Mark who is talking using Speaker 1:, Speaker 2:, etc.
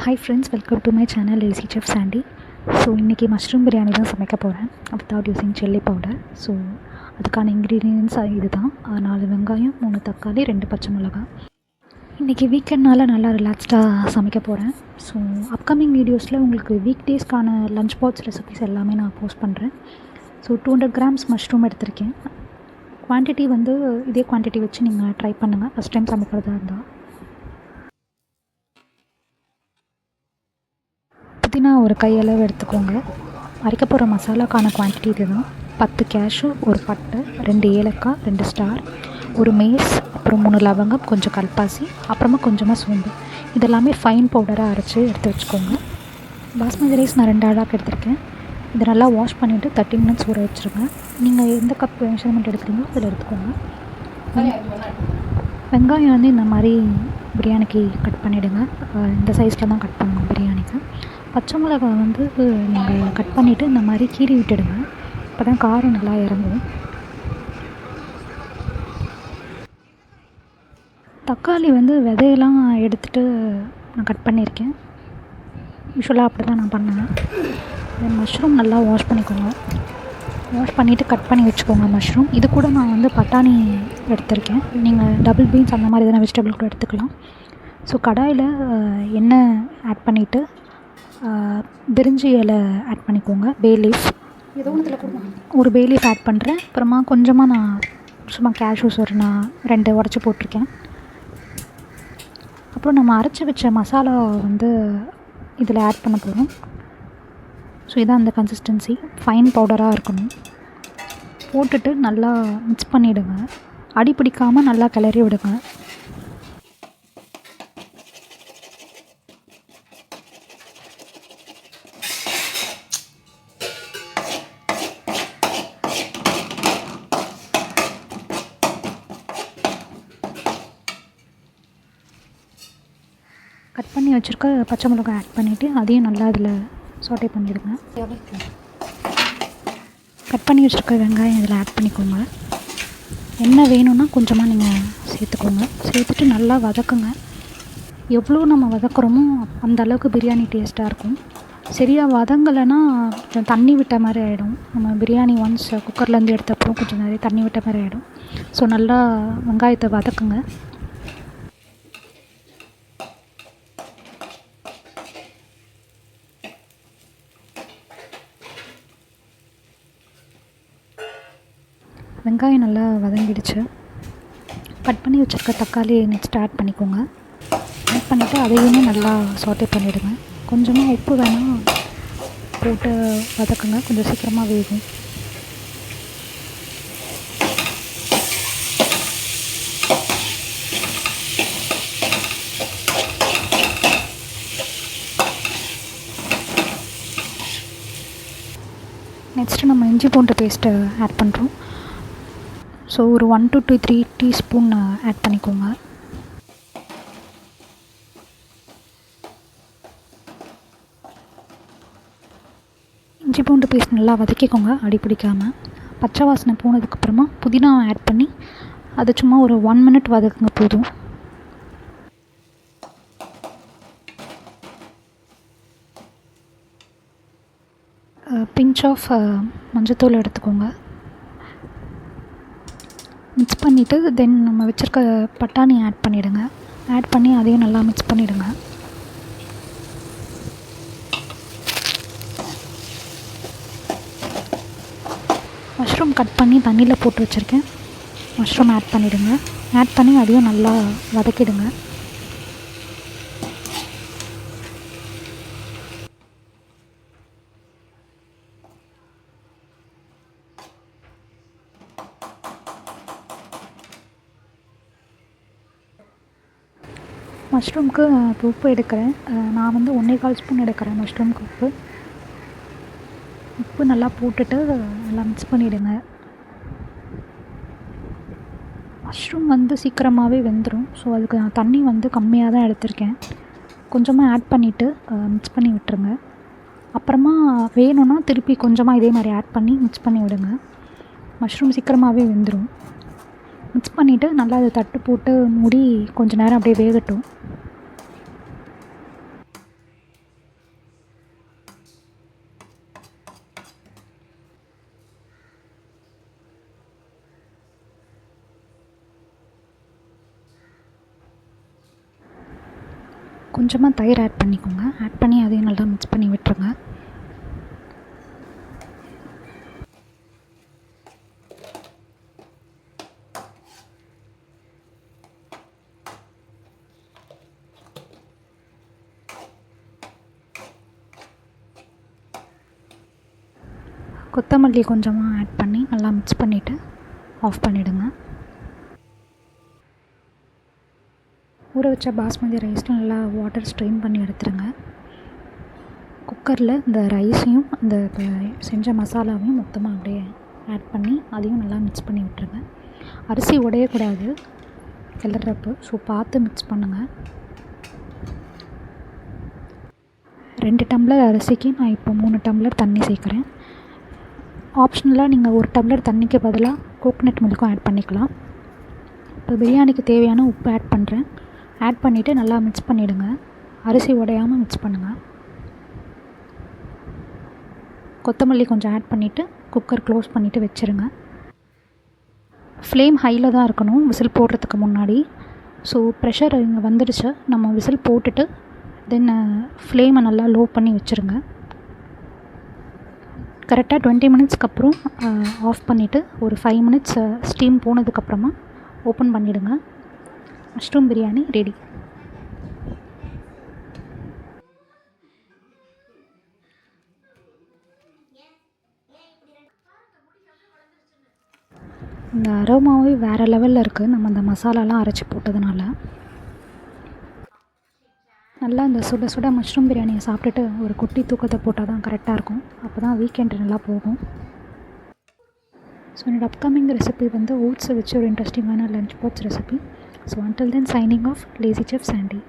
Speaker 1: Hi friends, welcome to my channel lazy chef Sandy. So இன்றைக்கி mushroom biryani தான் சமைக்க போகிறேன் without using chilli powder. So அதுக்கான ingredients இது தான்: 4 வெங்காயம், 3 தக்காளி, 2 பச்சை மிளகாய். இன்றைக்கி வீக்கெண்ட்னால் நல்லா ரிலாக்ஸ்டாக சமைக்க போகிறேன். ஸோ அப்கமிங் வீடியோஸில் உங்களுக்கு வீக் டேஸ்க்கான லஞ்ச் பாக்ஸ் ரெசிபிஸ் எல்லாமே நான் போஸ்ட் பண்ணுறேன். ஸோ 200 கிராம்ஸ் மஷ்ரூம் எடுத்திருக்கேன். குவான்டிட்டி வந்து இதே குவான்டிட்டி வச்சு நீங்கள் ட்ரை பண்ணுங்கள் ஃபஸ்ட் டைம் சமைக்கிறதா இருந்தால். புதினா ஒரு கையளவு எடுத்துக்கோங்க. அரைக்க போகிற மசாலாக்கான குவான்டிட்டி இது தான்: 10 கேஷ்யூ, ஒரு பட்டை, 2 ஏலக்காய், 2 ஸ்டார், ஒரு மேஸ், அப்புறம் 3 லவங்கம், கொஞ்சம் கல்பாசி, அப்புறமா கொஞ்சமாக சோம்பு. இதெல்லாமே ஃபைன் பவுடராக அரைச்சி எடுத்து வச்சுக்கோங்க. பாஸ்மதி ரைஸ் நான் 2 அழகாக எடுத்திருக்கேன். இதை நல்லா வாஷ் பண்ணிவிட்டு 30 மினிட்ஸ் ஊற வச்சுருங்க. நீங்கள் எந்த கப் மெஷர்மெண்ட் எடுக்கிறீங்களோ அதில் எடுத்துக்கோங்க. வெங்காயம் வந்து இந்த மாதிரி பிரியாணிக்கு கட் பண்ணிவிடுங்க. இந்த சைஸில் தான் கட் பண்ணணும் பிரியாணிக்கு. பச்சை மிளகாய் வந்து நீங்கள் கட் பண்ணிவிட்டு இந்த மாதிரி கீறி விட்டுடுங்க. அப்போ தான் காரம் நல்லா இறங்கும். தக்காளி வந்து விதையெல்லாம் எடுத்துகிட்டு நான் கட் பண்ணியிருக்கேன். யூஸ்வலாக அப்படி தான் நான் பண்ணுவேன். மஷ்ரூம் நல்லா வாஷ் பண்ணிக்கோங்க. வாஷ் பண்ணிவிட்டு கட் பண்ணி வச்சுக்கோங்க மஷ்ரூம். இது கூட நான் வந்து பட்டாணி எடுத்திருக்கேன். நீங்கள் டபுள் பீன்ஸ் அந்த மாதிரி எதனா வெஜிடபிள் கூட எடுத்துக்கலாம். ஸோ கடாயில் எண்ணெய் ஆட் பண்ணிவிட்டு பிரிஞ்சி இலை ஆட் பண்ணிக்கோங்க. பே லீஃப் ஒரு பே லீஃப் ஆட் பண்ணுறேன். அப்புறமா கொஞ்சமாக நான் சும்மா கேஷ்யூஸ் நான் 2 உடச்சி போட்டிருக்கேன். அப்புறம் நம்ம அரைச்சி வச்ச மசாலா வந்து இதில் ஆட் பண்ண போகிறோம். ஸோ இதான் அந்த கன்சிஸ்டன்சி, ஃபைன் பவுடராக இருக்கணும். போட்டுட்டு நல்லா மிக்ஸ் பண்ணிவிடுங்க. அடி பிடிக்காமல் நல்லா கிளறி விடுங்க. கட் பண்ணி வச்சுருக்க பச்சை மிளகாய் ஆட் பண்ணிவிட்டு அதையும் நல்லா அதில் சாட்டே பண்ணிவிடுங்க. கட் பண்ணி வச்சுருக்க வெங்காயம் இதில் ஆட் பண்ணிக்கோங்க. என்ன வேணும்னா கொஞ்சமாக நீங்கள் சேர்த்துக்கோங்க. சேர்த்துட்டு நல்லா வதக்குங்க. எவ்வளோ நம்ம வதக்குறோமோ அந்த அளவுக்கு பிரியாணி டேஸ்ட்டாக இருக்கும். சரியாக வதங்கலைன்னா கொஞ்சம் தண்ணி விட்ட மாதிரி ஆகிடும். நம்ம பிரியாணி ஒன்ஸ் குக்கர்லேருந்து எடுத்தப்பறம் கொஞ்சம் நிறைய தண்ணி விட்ட மாதிரி ஆகிடும். ஸோ நல்லா வெங்காயத்தை வதக்குங்க. வெங்காயம் நல்லா வதங்கிடுச்சு. கட் பண்ணி வச்சுருக்க தக்காளி நெக்ஸ்ட் ஆட் பண்ணிக்கோங்க. ஆட் பண்ணிவிட்டு அதையுமே நல்லா சாட்டே பண்ணிவிடுங்க. கொஞ்சமாக உப்பு வேணால் போட்டு வதக்குங்க, கொஞ்சம் சீக்கிரமாக வேகும். நெக்ஸ்ட்டு நம்ம இஞ்சி பூண்டு பேஸ்ட்டை ஆட் பண்ணுறோம். ஸோ ஒரு 1 to 3 டீஸ்பூன் ஆட் பண்ணிக்கோங்க. இஞ்சி பூண்டு பேஸ்ட் நல்லா வதக்கிக்கோங்க அடி பிடிக்காமல். பச்சை வாசனை போனதுக்கப்புறமா புதினாவை ஆட் பண்ணி அதை சும்மா ஒரு 1 மினிட் வதக்குங்க போதும். பிஞ்ச் ஆஃப் மஞ்சத்தூள் எடுத்துக்கோங்க. மிக்ஸ் பண்ணிவிட்டு தென் நம்ம வச்சுருக்க பட்டாணி ஆட் பண்ணிவிடுங்க. ஆட் பண்ணி அதையும் நல்லா மிக்ஸ் பண்ணிவிடுங்க. மஷ்ரூம் கட் பண்ணி தண்ணியில் போட்டு வச்சுருக்கேன். மஷ்ரூம் ஆட் பண்ணிவிடுங்க. ஆட் பண்ணி அதையும் நல்லா வதக்கிடுங்க. மஷ்ரூம்க்கு உப்பு எடுக்கிறேன். நான் வந்து 1.25 ஸ்பூன் எடுக்கிறேன் மஷ்ரூம்க்கு உப்பு. உப்பு நல்லா போட்டுட்டு நல்லா மிக்ஸ் பண்ணிவிடுங்க. மஷ்ரூம் வந்து சீக்கிரமாகவே வெந்துடும். ஸோ அதுக்கு நான் தண்ணி வந்து கம்மியாக தான் எடுத்திருக்கேன். கொஞ்சமாக ஆட் பண்ணிவிட்டு மிக்ஸ் பண்ணி விட்டுருங்க. அப்புறமா வேணும்னா திருப்பி கொஞ்சமாக இதே மாதிரி ஆட் பண்ணி மிக்ஸ் பண்ணி விடுங்க. மஷ்ரூம் சீக்கிரமாகவே வெந்துடும். மிக்ஸ் பண்ணிவிட்டு நல்லா அதை தட்டு போட்டு மூடி கொஞ்சம் நேரம் அப்படியே வேகட்டும். கொஞ்சமாக தயிர் ஆட் பண்ணிக்கோங்க. ஆட் பண்ணி அதையும் நல்லா மிக்ஸ் பண்ணி விட்டுருங்க. கொத்தமல்லி கொஞ்சமாக ஆட் பண்ணி நல்லா மிக்ஸ் பண்ணிவிட்டு ஆஃப் பண்ணிவிடுங்க. ஊற வச்ச பாஸ்மதி ரைஸில் நல்லா வாட்டர் ஸ்ட்ரெயின் பண்ணி எடுத்துருங்க. குக்கரில் இந்த ரைஸையும் இந்த செஞ்ச மசாலாவையும் மொத்தமாக அப்படியே ஆட் பண்ணி அதையும் நல்லா மிக்ஸ் பண்ணி விட்டுருங்க. அரிசி உடையக்கூடாது கிளறப்போ, ஸோ பார்த்து மிக்ஸ் பண்ணுங்கள். 2 டம்ளர் அரிசிக்கு நான் இப்போ 3 டம்ளர் தண்ணி சேர்க்குறேன். ஆப்ஷனலாக நீங்கள் 1 டம்ளர் தண்ணிக்கு பதிலாக கோகனட் மில்க்கும் ஆட் பண்ணிக்கலாம். இப்போ பிரியாணிக்கு தேவையான உப்பு ஆட் பண்ணுறேன். ஆட் பண்ணிவிட்டு நல்லா மிக்ஸ் பண்ணிவிடுங்க. அரிசி உடையாமல் மிக்ஸ் பண்ணுங்கள். கொத்தமல்லி கொஞ்சம் ஆட் பண்ணிவிட்டு குக்கர் க்ளோஸ் பண்ணிவிட்டு வச்சுருங்க. ஃப்ளேம் ஹையில் தான் இருக்கணும் விசில் போடுறதுக்கு முன்னாடி. ஸோ ப்ரெஷர் இங்கே வந்துடுச்சு. நம்ம விசில் போட்டுட்டு தென் ஃப்ளேமை நல்லா லோ பண்ணி வச்சுருங்க. கரெக்டாக 20 மினிட்ஸ்க்கு அப்புறம் ஆஃப் பண்ணிவிட்டு ஒரு 5 மினிட்ஸ் ஸ்டீம் போனதுக்கப்புறமா ஓப்பன் பண்ணிவிடுங்க. Mushroom biryani ready. இந்த அரோமாவே வேறு லெவலில் இருக்குது நம்ம அந்த மசாலாலாம் அரைச்சி போட்டதுனால. நல்லா இந்த சுட சுட மஷ்ரூம் பிரியாணியை சாப்பிட்டுட்டு ஒரு குட்டி தூக்கத்தை போட்டால் தான் கரெக்டாக இருக்கும். அப்போ தான் வீக்கெண்டு நல்லா போகும். ஸோ என்னோடய அப்கமிங் ரெசிபி வந்து ஓட்ஸை வச்சு ஒரு இன்ட்ரெஸ்டிங்கான lunch box recipe. So until then signing off lazy chef Chandy.